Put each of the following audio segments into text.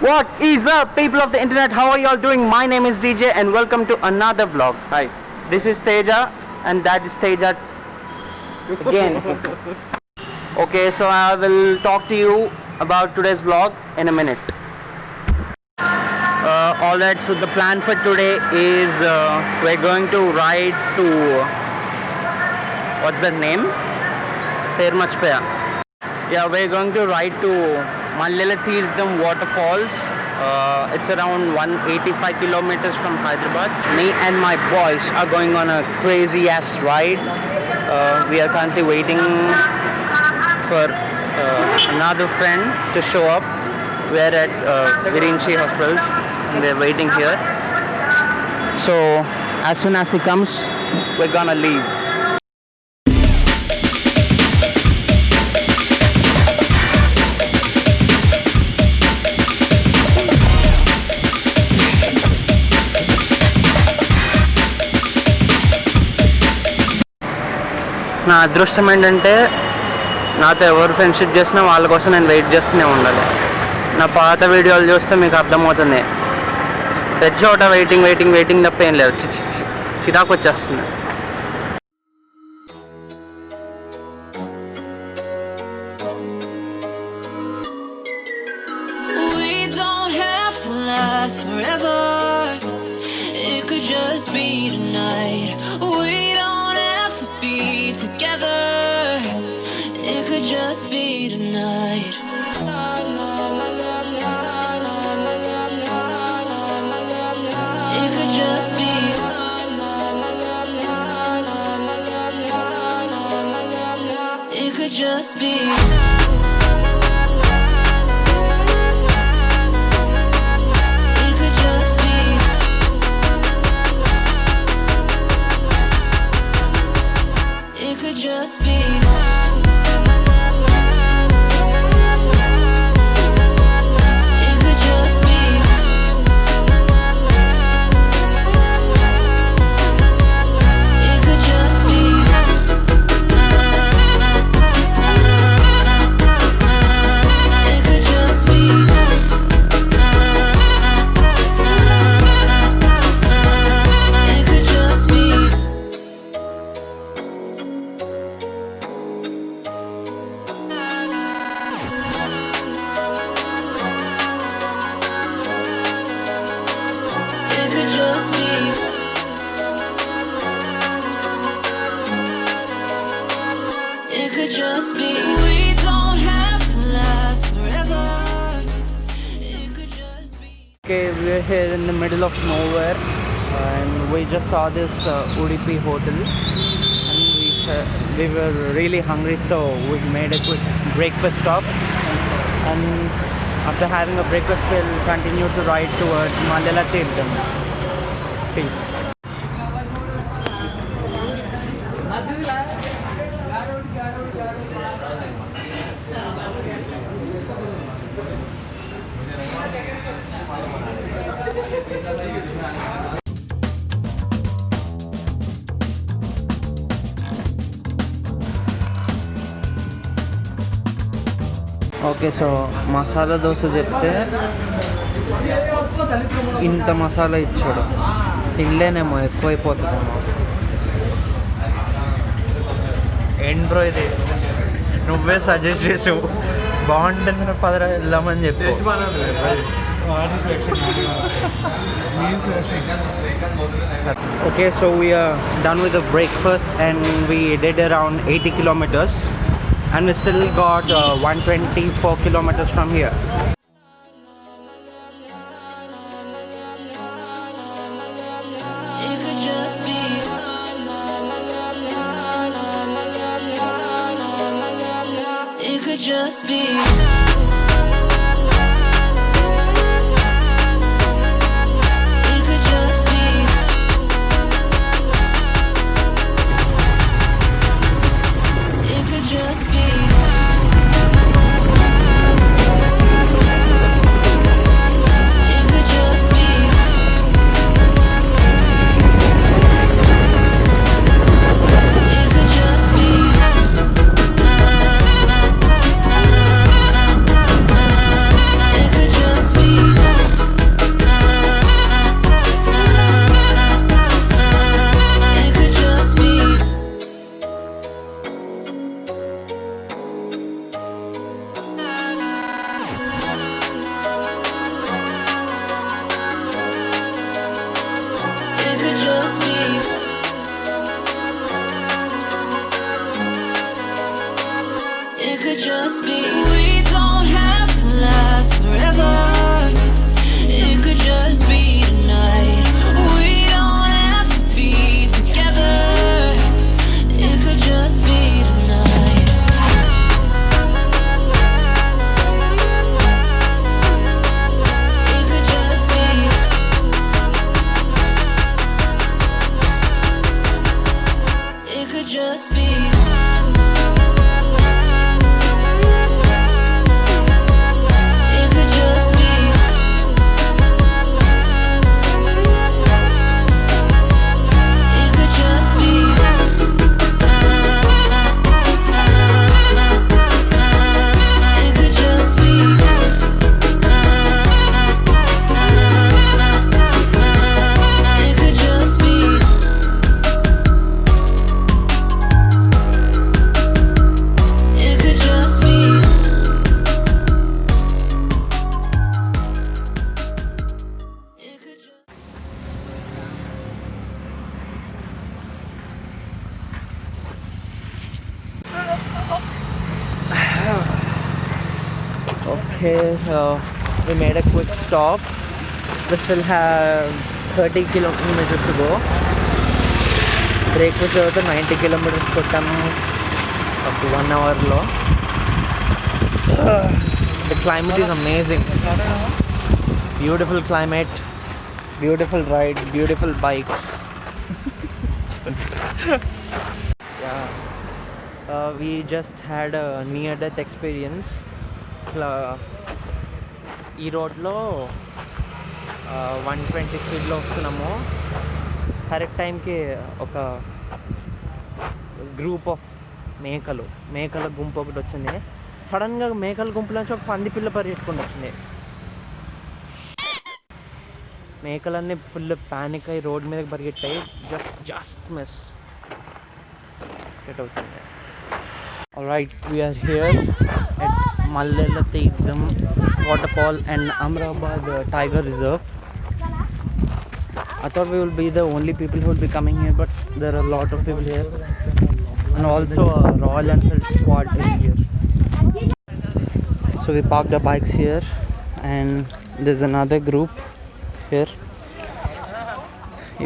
What is up, people of the internet? How are you all doing? My name is DJ and welcome to another vlog. Hi, this is Teja and that is Teja again. Okay, so I will talk to you about today's vlog in a minute. Alright, so the plan for today is we're going to ride to, what's the name? Permachpaya. Yeah, we're going to ride to Mallela Teertham waterfalls. It's around 185 kilometers from Hyderabad. Me and my boys are going on a crazy ass ride. We are currently waiting for another friend to show up. We're at Virinchi Hospitals and we're waiting here. So as soon as he comes, we're gonna leave. నా అదృష్టం ఏంటంటే నాతో ఎవరు friendship చేసినా వాళ్ళ కోసం నేను wait చేస్తూనే ఉండాలి. నా పాత వీడియోలు చూస్తే మీకు అర్థమవుతుంది, ప్రతి చోట వెయిటింగ్ తప్ప ఏం లేదు. చిరాకు వచ్చేస్తుంది. Together, it could just be tonight. It could just be. It could just be. Just be. It could just be. It could just be. It could just be. It could just be. It could just be. We don't have to last forever. It could just be. Okay, we're here in the middle of nowhere and we just saw this Udupi hotel and we were really hungry, so we made a quick breakfast stop, and after having a breakfast we'll continue to ride towards Mallela Teertham. Peace. Okay, so masala dosa చెప్తే ఇంత మసాలా ఇచ్చాడు, తినలేనేమో, ఎక్కువైపోతుందేమో. ఏంటి bro ఇది, నువ్వే suggest చేసావు బాగుంటుంది, పదరా వెళ్దామని చెప్పి. Okay, so we are done with the breakfast and we did around 80 kilometers and we still got 124 kilometers from here. It could just be. It could just be. It could just be. It could just be. We don't have to last forever. It could just be tonight. We don't have to be together. It could just be tonight. It could just be. It could just be. It could just be. It could just be. It could just be. It could just be. It could just be. It could just. Okay, so we made a quick stop. We still have 30 kilometers to go. Breakfast తర్వాత 90 kilometers కొట్టాము up to 1 hour లో. The climate is amazing. Beautiful climate, beautiful ride, beautiful bikes. Yeah. We just had a near-death experience. ఇట్లా ఈ రోడ్లో 120 స్పీడ్లో వస్తున్నాము. Correct టైంకి ఒక group of మేకల గుంపు ఒకటి వచ్చింది. సడన్గా మేకల గుంపులో నుంచి ఒక పంది పిల్ల పరిగెట్టుకుని వచ్చింది. మేకలన్నీ ఫుల్ ప్యానిక్ అయ్యి రోడ్ మీదకి పరిగెట్టాయి. జస్ట్ మిస్ స్కెట్ అవుతుంది. Alright, we are here at Mallela Teedam Waterfall and Amrabad Tiger Reserve. I thought we will be the only people who will be coming here, but there are a lot of people here. And also a Royal Enfield squad is here. So we parked our bikes here and there's another group here.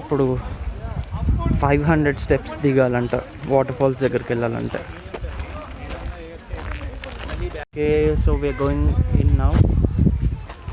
ఇప్పుడు 500 steps దిగాలంట waterfalls దగ్గరికి వెళ్ళాలంటే. Okay, so we are going in now.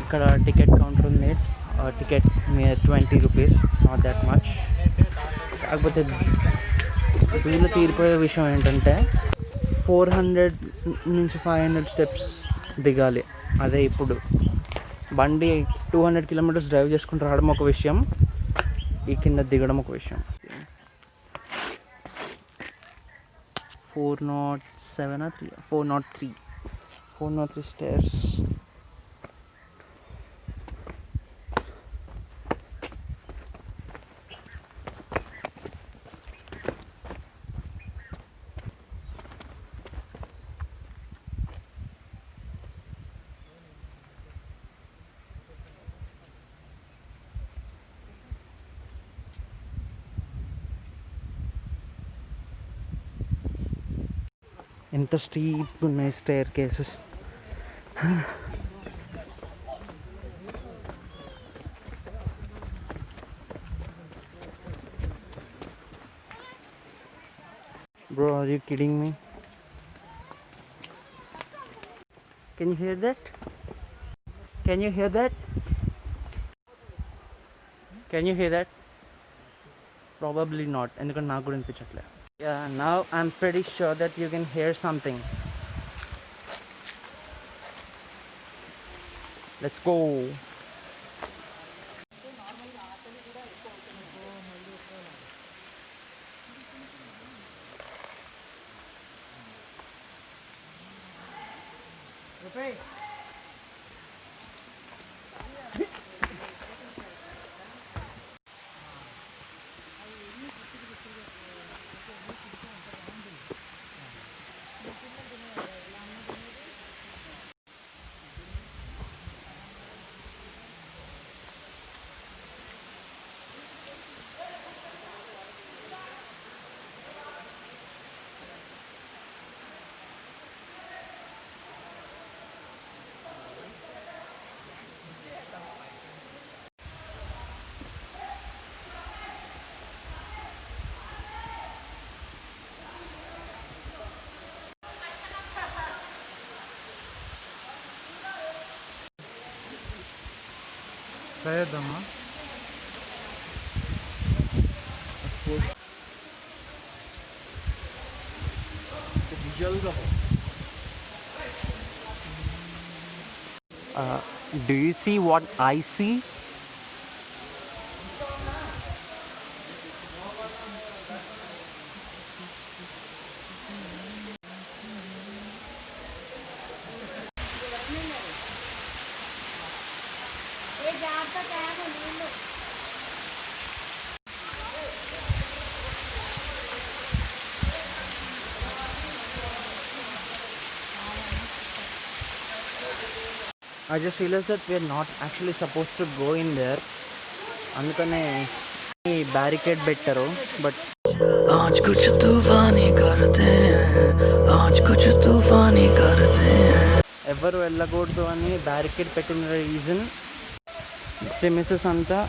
ఇక్కడ ticket counter ఉంది. Ticket 20 rupees, not that much. కాకపోతే వీళ్ళు తీరిపోయే విషయం ఏంటంటే 400 నుంచి 500 స్టెప్స్ దిగాలి. అదే ఇప్పుడు బండి 200 kilometers డ్రైవ్ చేసుకుంటూ రావడం ఒక విషయం, ఈ కింద దిగడం ఒక విషయం. 403 stairs. ఎంత స్టీప్ ఉన్నాయి staircases. Bro, are you kidding me? Can you hear that? Can you hear that? Can you hear that? Probably not. ఎందుకంటే నాకు కూడా వినిపించట్లే. Yeah, now I'm pretty sure that you can hear something. Let's go. Try చేద్దామా? Do you see what I see? I just realized that we are not actually supposed to go in there. అందుకనే ఈ barricade పెట్టారు. But आज कुछ तूफानी करते हैं, आज कुछ तूफानी करते हैं. ఎవరు వెళ్ళకూడదు అని బ్యారికేడ్ పెట్టిన రీజన్ ప్రిమిసెస్ అంతా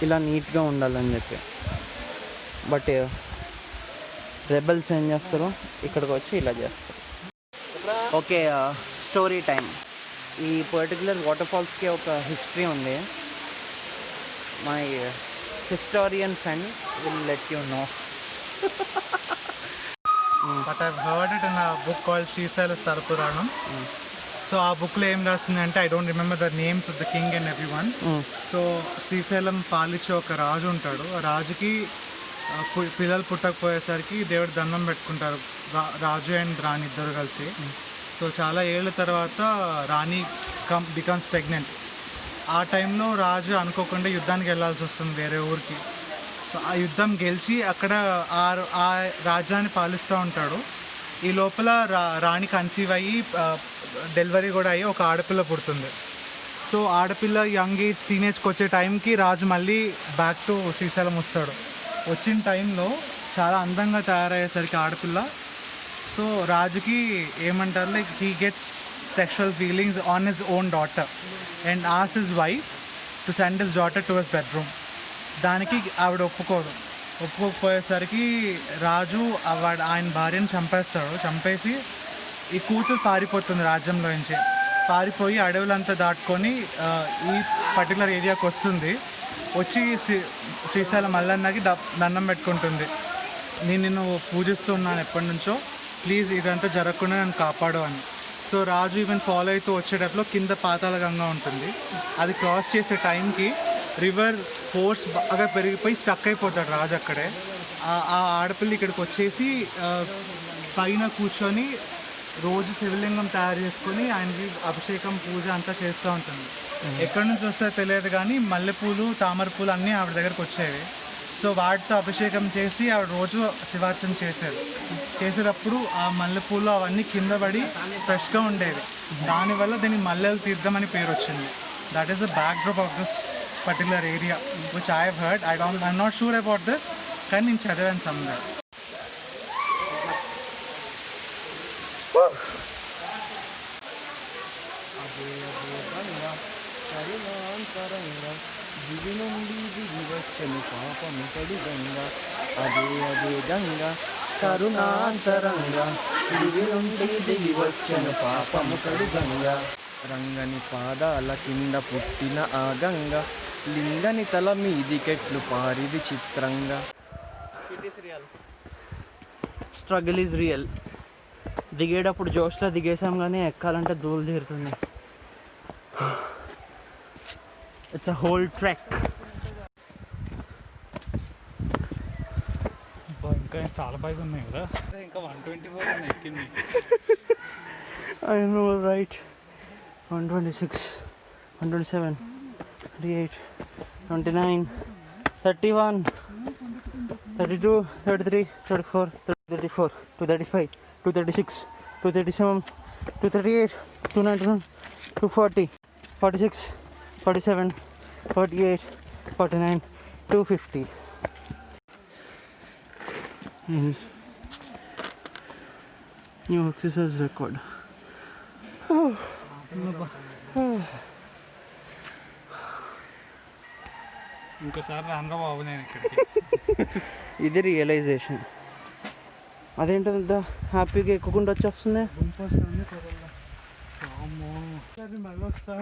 ఇలా నీట్గా ఉండాలని చెప్పి. బట్ రెబల్స్ ఏం చేస్తారు, ఇక్కడికి వచ్చి ఇలా చేస్తారు. Okay, story time. ఈ పర్టికులర్ వాటర్ ఫాల్స్కి ఒక హిస్టరీ ఉంది. My historian friend will let you know. But I heard it in a book called Srisaila Sthalapuranam. So ఆ బుక్లో ఏం రాసిందంటే, I don't remember the names of the king and every one. So Srisailam పాలించే ఒక రాజు ఉంటాడు. ఆ రాజుకి పిల్లలు పుట్టకపోయేసరికి దేవుడు దండం పెట్టుకుంటారు, రాజు అండ్ రాణి ఇద్దరు కలిసి. సో చాలా ఏళ్ళ తర్వాత రాణి బికమ్స్ ప్రెగ్నెంట్. ఆ టైంలో రాజు అనుకోకుండా యుద్ధానికి వెళ్ళాల్సి వస్తుంది వేరే ఊరికి. సో ఆ యుద్ధం గెలిచి అక్కడ ఆ రాజ్యాన్ని పాలిస్తూ ఉంటాడు. ఈ లోపల రాణి కన్సీవ్ అయ్యి డెలివరీ కూడా అయ్యి ఒక ఆడపిల్ల పుడుతుంది. సో ఆడపిల్ల యంగ్ ఏజ్ టీనేజ్కి వచ్చే టైంకి రాజు మళ్ళీ బ్యాక్ టు శ్రీశైలం వస్తాడు. వచ్చిన టైంలో చాలా అందంగా తయారయ్యేసరికి ఆడపిల్ల, సో రాజుకి ఏమంటారు, like he gets sexual feelings on his own daughter and asks his wife to send his daughter to his bedroom. దానికి ఆవిడ ఒప్పుకోకపోయేసరికి రాజు ఆయన భార్యను చంపేస్తాడు. చంపేసి ఈ కూతురు పారిపోతుంది రాజ్యంలో నుంచి. పారిపోయి అడవులంతా దాటుకొని ఈ పర్టికులర్ ఏరియాకి వస్తుంది. వచ్చి శ్రీశైలం మల్లన్నకి దండం పెట్టుకుంటుంది, నేను నిన్ను పూజిస్తున్నాను ఎప్పటి నుంచో, ప్లీజ్ ఇదంతా జరగకుండా నన్ను కాపాడు అని. సో రాజు ఈవెన్ ఫాలో అవుతూ వచ్చేటప్పుడు కింద పాతాళ గంగా ఉంటుంది. అది క్రాస్ చేసే టైంకి రివర్ ఫోర్స్ బాగా పెరిగిపోయి స్టక్ అయిపోతాడు రాజు అక్కడే. ఆ ఆడపిల్ల ఇక్కడికి వచ్చేసి పైన కూర్చొని రోజు శివలింగం తయారు చేసుకొని ఆయనకి అభిషేకం పూజ అంతా చేస్తూ ఉంటుంది. ఎక్కడి నుంచి వస్తాయో తెలియదు కానీ మల్లెపూలు తామర పూలు అన్నీ ఆవిడ దగ్గరకు వచ్చేవి. సో వాటితో అభిషేకం చేసి ఆవిడ రోజు శివార్చన చేసేటప్పుడు ఆ మల్లెపూలు అవన్నీ కింద పడి ఫ్రెష్గా ఉండేవి. దానివల్ల దీనికి మల్లెల తీర్థం అని పేరు వచ్చింది. That is the backdrop of this particular area which I have heard. I'm not sure about this, కానీ నేను చదివాను సమ్వేర్. దివి నుండి దిగి వచ్చను పాపము కడిగంగా, అదే అదే గంగా కరుణాంతరంగా. దివి నుండి దిగి వచ్చను పాపము కడిగంగా, రంగని పాదాల కింద పుట్టిన ఆ గంగ, లింగని తల మీదికెట్లు పారిది చిత్రంగా. Struggle is real. దిగేటప్పుడు జోష్లో దిగేసాం కానీ ఎక్కాలంటే ధూళి తీరుతుంది. It's a whole trek. ఇంకా చాలా బైక్ ఉన్నాయి కదా, ఇంకా 124 ఉన్నాయి ఎక్కింది. I know, right? 126, 127, 28, 29, 31, 32, 33, 34, 34, 235, 236, 237, 238, 291, 240, 46, 47, 48, 49, 250. New exercise record. ఇంకోసారి రానురా బాబు నేను ఇక్కడికి. ఇది రియలైజేషన్. అదేంటంత హ్యాపీగా ఎక్కుకుండా వచ్చేస్తుంది. గుంపొస్తుంది కొరల్లో. అమ్మో, అది మళ్ళీ వస్తా.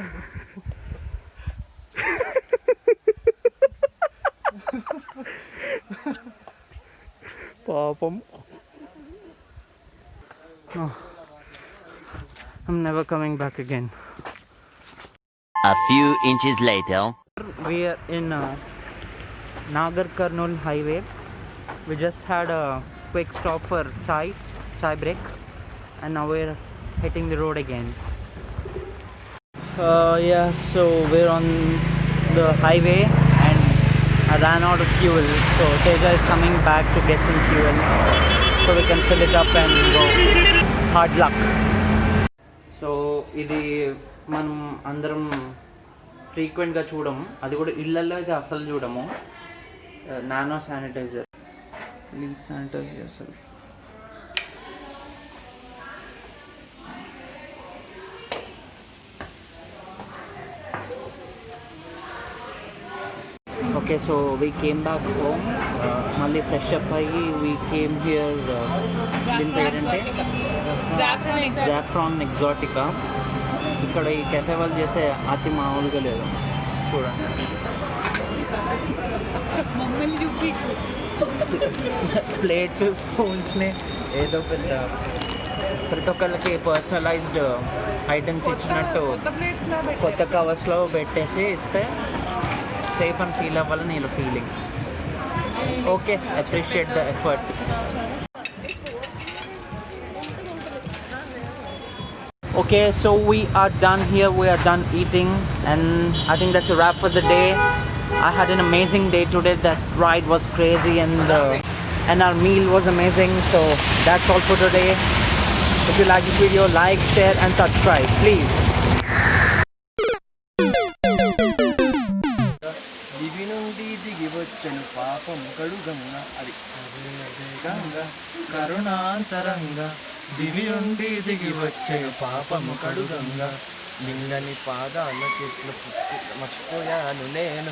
పాపం. I'm never coming back again. A few inches later. We are in Nagar Kurnool highway. We just had a quick stop for chai break, and now we're hitting the road again. Yeah, so we're on the highway and I ran out of fuel, so Teja is coming back to get some fuel so we can fill it up and go. Hard luck. So ఇది మనం అందరం ఫ్రీక్వెంట్గా చూడము, అది కూడా ఇళ్ళల్లో అయితే అసలు చూడము. Nano sanitiser, please sanitise yourself. Okay, so we came back home. Malli fresh up ayi we came here. Din పేరంటే Saffron Exotica. ఇక్కడ ఈ కెఫే వాళ్ళు చేసే అతి మామూలుగా లేదు, చూడండి. ప్లేట్స్ స్పూన్స్ని ఏదో పెద్ద ప్రతి ఒక్కళ్ళకి పర్సనలైజ్డ్ ఐటమ్స్ ఇచ్చినట్టు కొత్త కవర్స్లో పెట్టేసి ఇస్తే సేఫ్ అని ఫీల్ అవ్వాలని నేను feeling. Okay, appreciate the effort. Okay, so we are done here. We are done eating, and I think that's a wrap for the day. I had an amazing day today. That ride was crazy, and our meal was amazing. So that's all for today. If you like this video, like, share, and subscribe, please. దివి నుండి దిగి వచ్చను పాపం కడుగంగా అది గంగా కరుణాంతరంగా దివి నుండి దిగి వచ్చే పాపము కడుగంగా లింగని పాదాల చెట్లు మర్చిపోయాను నేను.